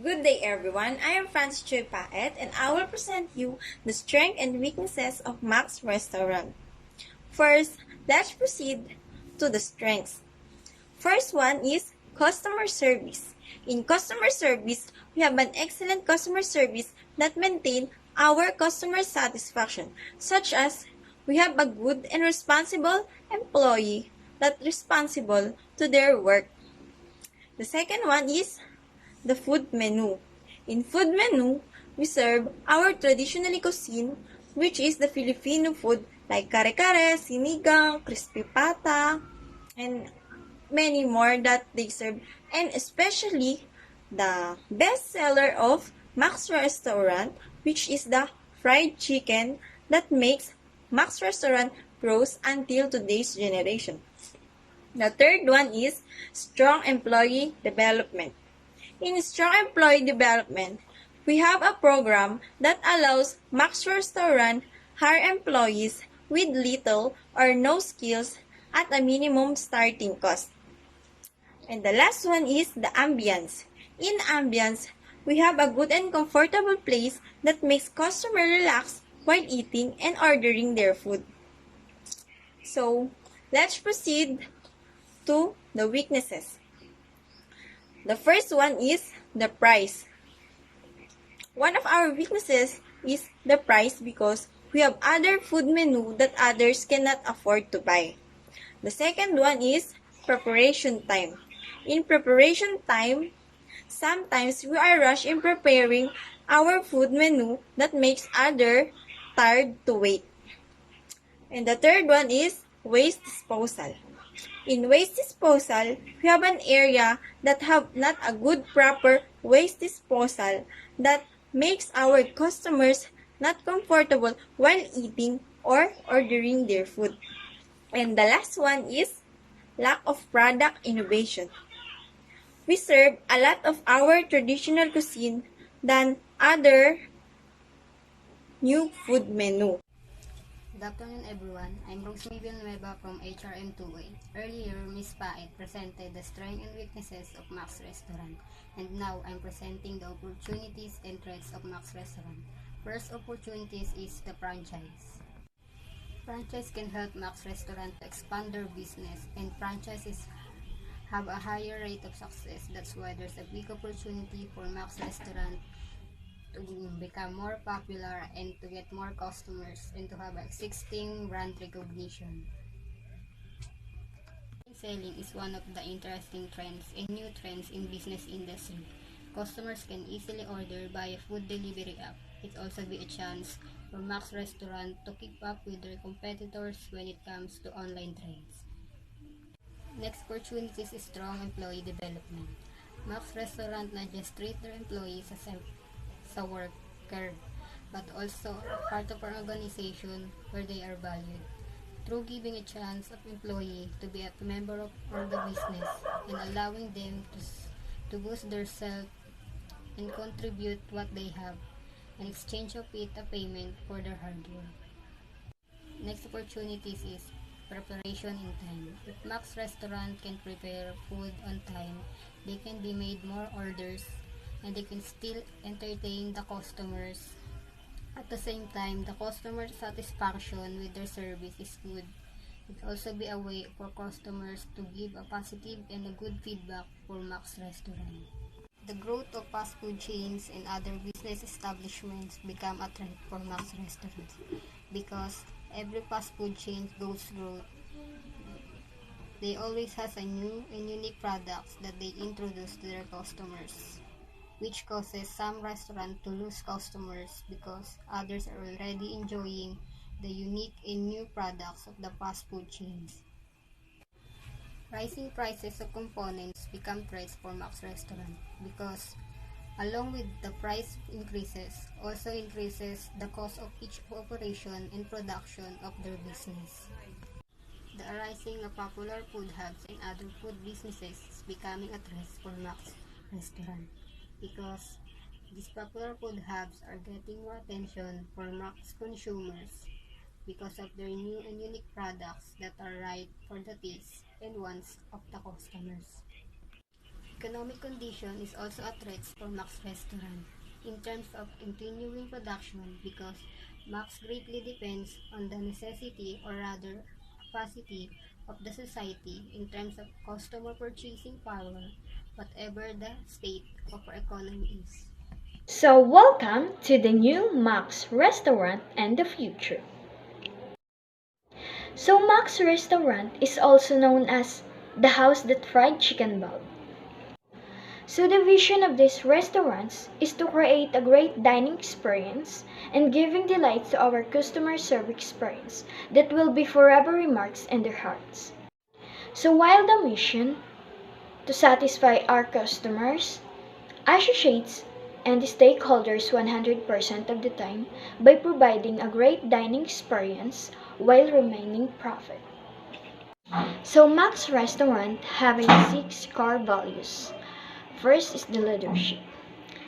Good day everyone, I am Francis Choi Paet and I will present you the strengths and weaknesses of Max Restaurant. First, let's proceed to the strengths. First one is customer service. In customer service, we have an excellent customer service that maintain our customer satisfaction, such as we have a good and responsible employee that responsible to their work. The second one is the food menu. In food menu, we serve our traditional cuisine, which is the Filipino food like kare-kare, sinigang, crispy pata, and many more that they serve. And especially the best seller of Max Restaurant, which is the fried chicken that makes Max Restaurant grows until today's generation. The third one is strong employee development. In strong employee development, we have a program that allows Max Restaurant hire employees with little or no skills at a minimum starting cost. And the last one is the ambience. In ambience, we have a good and comfortable place that makes customer relax while eating and ordering their food. So, let's proceed to the weaknesses. The first one is the price. One of our weaknesses is the price because we have other food menu that others cannot afford to buy. The second one is preparation time. In preparation time, sometimes we are rushed in preparing our food menu that makes others tired to wait. And the third one is waste disposal. In waste disposal, we have an area that have not a good proper waste disposal that makes our customers not comfortable while eating or ordering their food. And the last one is lack of product innovation. We serve a lot of our traditional cuisine than other new food menu. Good afternoon everyone, I'm Rosemary Villanueva from HRM2A. Earlier, Ms. Paet presented the strengths and weaknesses of Max Restaurant, and now I'm presenting the opportunities and threats of Max Restaurant. First opportunities is the franchise. Franchise can help Max Restaurant to expand their business, and franchises have a higher rate of success. That's why there's a big opportunity for Max Restaurant to become more popular and to get more customers and to have existing brand recognition. Selling is one of the interesting trends and new trends in business industry. Customers can easily order via food delivery app. It also be a chance for Max Restaurant to keep up with their competitors when it comes to online trends. Next opportunities is strong employee development. Max Restaurant not just treat their employees as a worker, but also a part of our organization where they are valued. Through giving a chance of employee to be a member of the business and allowing them to boost their self and contribute what they have, in exchange of it a payment for their hard work. Next opportunities is preparation in time. If Max Restaurant can prepare food on time, they can be made more orders and they can still entertain the customers. At the same time, the customer satisfaction with their service is good. It also be a way for customers to give a positive and a good feedback for Max Restaurant. The growth of fast food chains and other business establishments become a threat for Max Restaurants because every fast food chain goes through. They always has a new and unique products that they introduce to their customers, which causes some restaurants to lose customers because others are already enjoying the unique and new products of the fast food chains. Rising prices of components become threats for Max Restaurant because along with the price increases, also increases the cost of each operation and production of their business. The arising of popular food hubs and other food businesses is becoming a threat for Max Restaurant because these popular food hubs are getting more attention for Max consumers because of their new and unique products that are right for the taste and wants of the customers. economic condition is also a threat for Max Restaurant in terms of continuing production because Max greatly depends on the necessity or rather capacity of the society in terms of customer purchasing power, whatever the state of our economy is. So, welcome to the new Max Restaurant and the future. So, Max Restaurant is also known as the house that fried chicken built. So, the vision of these restaurants is to create a great dining experience and giving delight to our customer service experience that will be forever remarks in their hearts. So, while the mission to satisfy our customers, associates, and stakeholders 100% of the time by providing a great dining experience while remaining profit. So Max Restaurant having six core values. First is the leadership.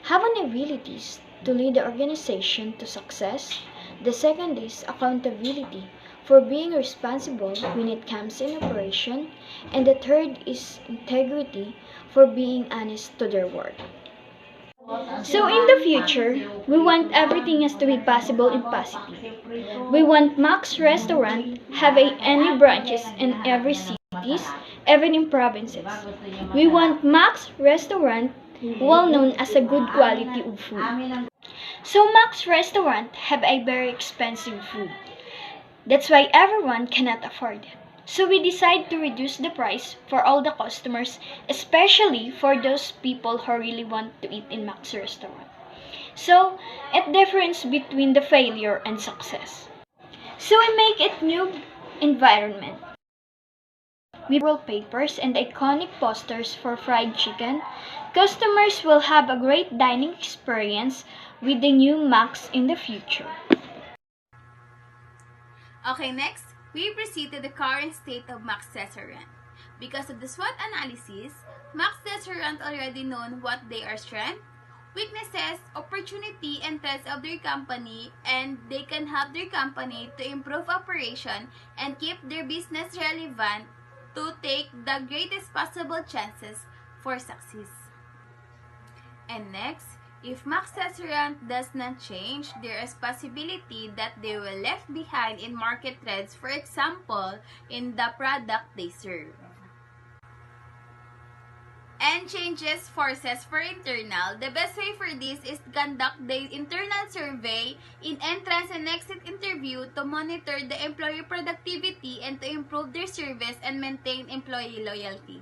Having abilities to lead the organization to success. The second is accountability for being responsible when it comes in operation. And the third is integrity for being honest to their work. So in the future, we want everything as to be possible and positive. We want Max Restaurant have any branches in every cities, even in provinces. We want Max Restaurant well known as a good quality of food. So Max Restaurant have a very expensive food. That's why everyone cannot afford it. So we decide to reduce the price for all the customers, especially for those people who really want to eat in Max Restaurant. So, it difference between the failure and success. So we make it new environment. We wallpapers and iconic posters for fried chicken. Customers will have a great dining experience with the new Max in the future. Okay, next, we proceed to the current state of Max Restaurant. Because of the SWOT analysis, Max Restaurant already known what they are strengths, weaknesses, opportunity, and threats of their company, and they can help their company to improve operation and keep their business relevant to take the greatest possible chances for success. And next, if Max Restaurant does not change, there is possibility that they will left behind in market trends, for example, in the product they serve. And changes forces for internal. The best way for this is to conduct the internal survey in entrance and exit interview to monitor the employee productivity and to improve their service and maintain employee loyalty.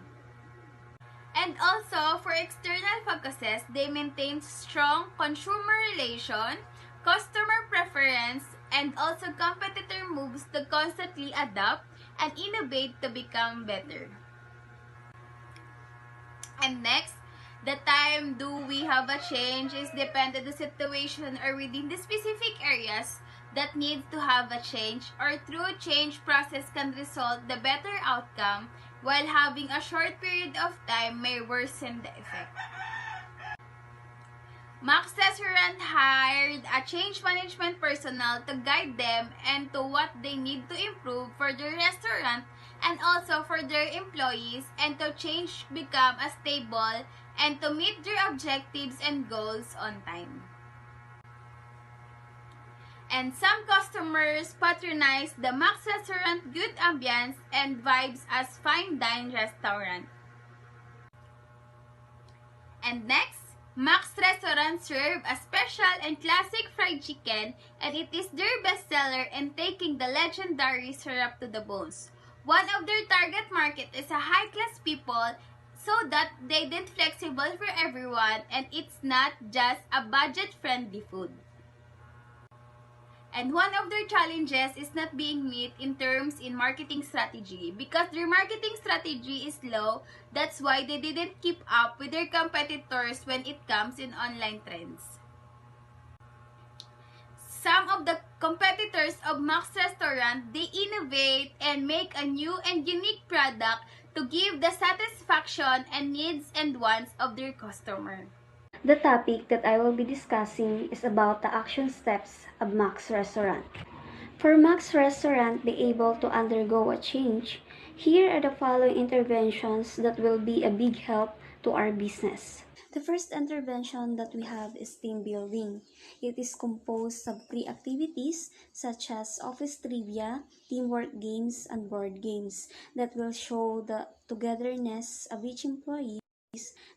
And also, for external focuses, they maintain strong consumer relation, customer preference, and also competitor moves to constantly adapt and innovate to become better. And next, the time do we have a change is dependent on the situation or within the specific areas that needs to have a change, or through change process can result the better outcome, while having a short period of time may worsen the effect. Max Restaurant hired a change management personnel to guide them and to what they need to improve for their restaurant and also for their employees, and to change become a stable and to meet their objectives and goals on time. And some customers patronize the Max Restaurant good ambience and vibes as fine dine restaurant. And next, Max Restaurant serve a special and classic fried chicken, and it is their bestseller in taking the legendary syrup to the bones. One of their target market is a high-class people, so that they did flexible for everyone, and it's not just a budget-friendly food. And one of their challenges is not being met in terms in marketing strategy. Because their marketing strategy is low, that's why they didn't keep up with their competitors when it comes in online trends. Some of the competitors of Max Restaurant, they innovate and make a new and unique product to give the satisfaction and needs and wants of their customer. The topic that I will be discussing is about the action steps of Max Restaurant. For Max Restaurant be able to undergo a change, here are the following interventions that will be a big help to our business. The first intervention that we have is team building. It is composed of 3 activities such as office trivia, teamwork games, and board games that will show the togetherness of each employee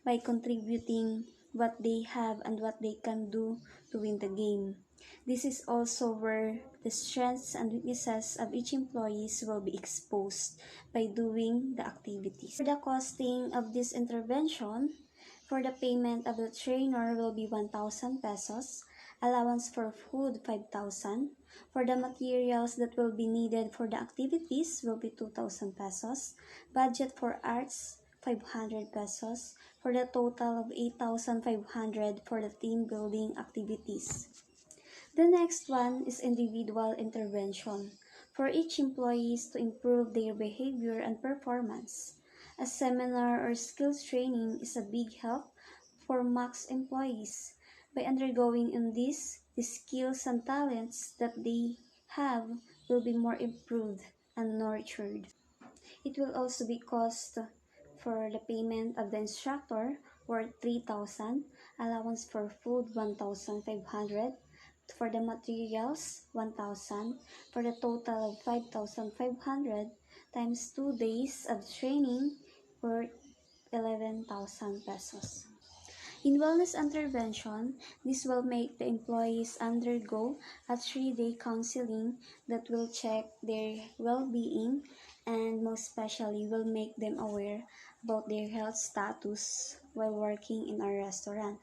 by contributing what they have and what they can do to win the game. This is also where the strengths and weaknesses of each employees will be exposed by doing the activities. For the costing of this intervention, for the payment of the trainer will be 1,000 pesos, allowance for food 5,000, for the materials that will be needed for the activities will be 2,000 pesos, budget for arts 500 pesos, for the total of 8,500 for the team building activities. The next one is individual intervention for each employees to improve their behavior and performance. A seminar or skills training is a big help for Max employees. By undergoing in this, the skills and talents that they have will be more improved and nurtured. It will also be cost for the payment of the instructor worth 3,000, allowance for food 1,500, for the materials 1,000, for the total of 5,500 times 2 days of training worth 11,000 pesos. In wellness intervention, this will make the employees undergo a 3-day counseling that will check their well-being and most especially will make them aware about their health status while working in our restaurant.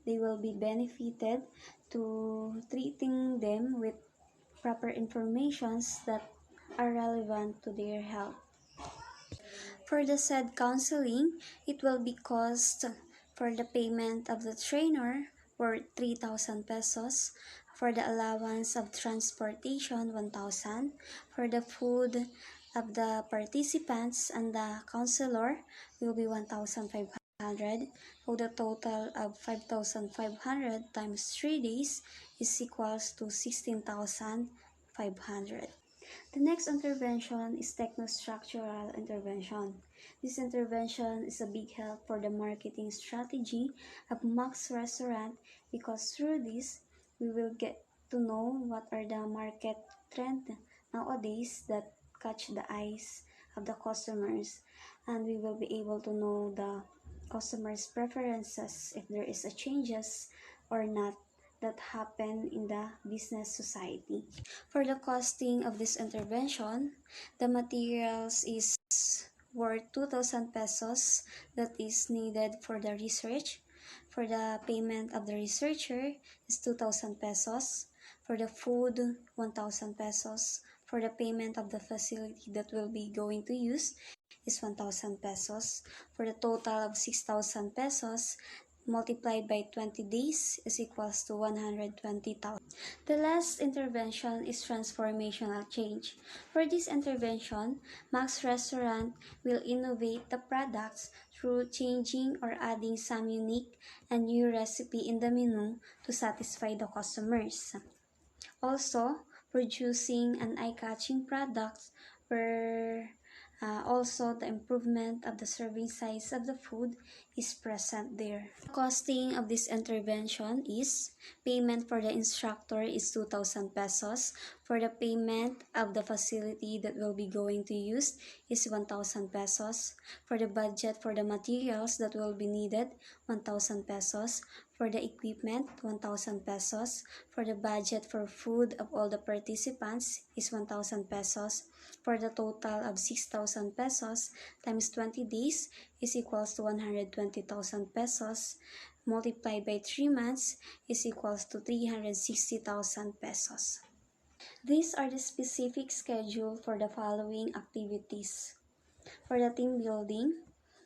They will be benefited to treating them with proper informations that are relevant to their health. For the said counseling, it will be cost for the payment of the trainer for 3,000 pesos, for the allowance of transportation 1,000, for the food of the participants and the counselor will be 1,500, for the total of 5,500 times 3 days is equals to 16,500. The next intervention is technostructural intervention. This intervention is a big help for the marketing strategy of Max Restaurant because through this, we will get to know what are the market trend nowadays that catch the eyes of the customers, and we will be able to know the customers' preferences if there is a changes or not that happen in the business society. For the costing of this intervention, the materials is worth 2,000 pesos that is needed for the research. For the payment of the researcher is 2,000 pesos. For the food, 1,000 pesos. For the payment of the facility that will be going to use is 1,000 pesos. For the total of 6,000 pesos, multiplied by 20 days is equals to 120,000. The last intervention is transformational change. For this intervention, Max Restaurant will innovate the products through changing or adding some unique and new recipe in the menu to satisfy the customers. Also, producing an eye-catching product where also the improvement of the serving size of the food is present there. The costing of this intervention is payment for the instructor is 2,000 pesos. For the payment of the facility that will be going to use is 1,000 pesos. For the budget for the materials that will be needed, 1,000 pesos. For the equipment, 1,000 pesos. For the budget for food of all the participants is 1,000 pesos. For the total of 6,000 pesos times 20 days is equals to 120,000 pesos. Multiplied by 3 months is equals to 360,000 pesos. These are the specific schedule for the following activities. For the team building,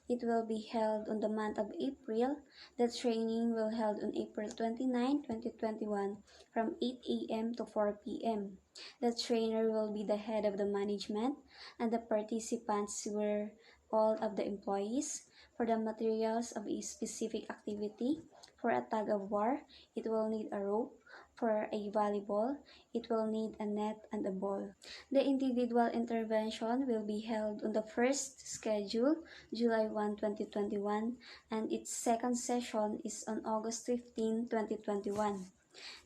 it will be held on the month of April. The training will held on April 29, 2021 from 8 a.m. to 4 p.m. The trainer will be the head of the management and the participants were all of the employees. For the materials of a specific activity, For a tug of war, it will need a rope. For a volleyball, it will need a net and a ball. The individual intervention will be held on the first schedule, July 1, 2021, and its second session is on August 15, 2021.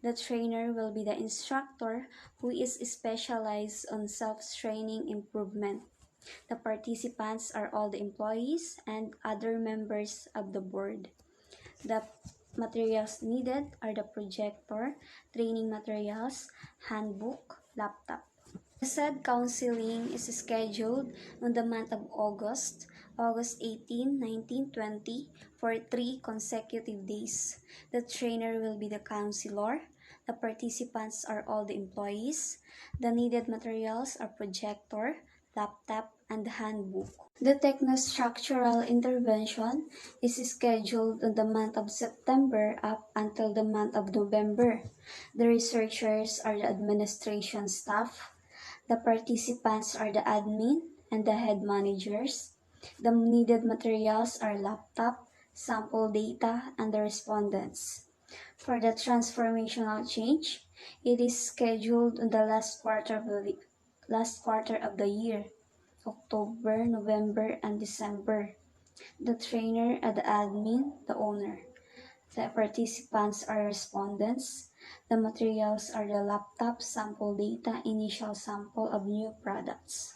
The trainer will be the instructor who is specialized on self-training improvement. The participants are all the employees and other members of the board. The materials needed are the projector, training materials, handbook, laptop. The said counseling is scheduled on the month of August 18, 19, 20, for 3 consecutive days. The trainer will be the counselor. The participants are all the employees. The needed materials are projector, laptop, and handbook. The technostructural intervention is scheduled on the month of September up until the month of November. The researchers are the administration staff. The participants are the admin and the head managers. The needed materials are laptop, sample data, and the respondents. For the transformational change, it is scheduled on the last quarter of the year, October, November, and December. The trainer and the admin, the owner. The participants are respondents. The materials are the laptop, sample data, initial sample of new products.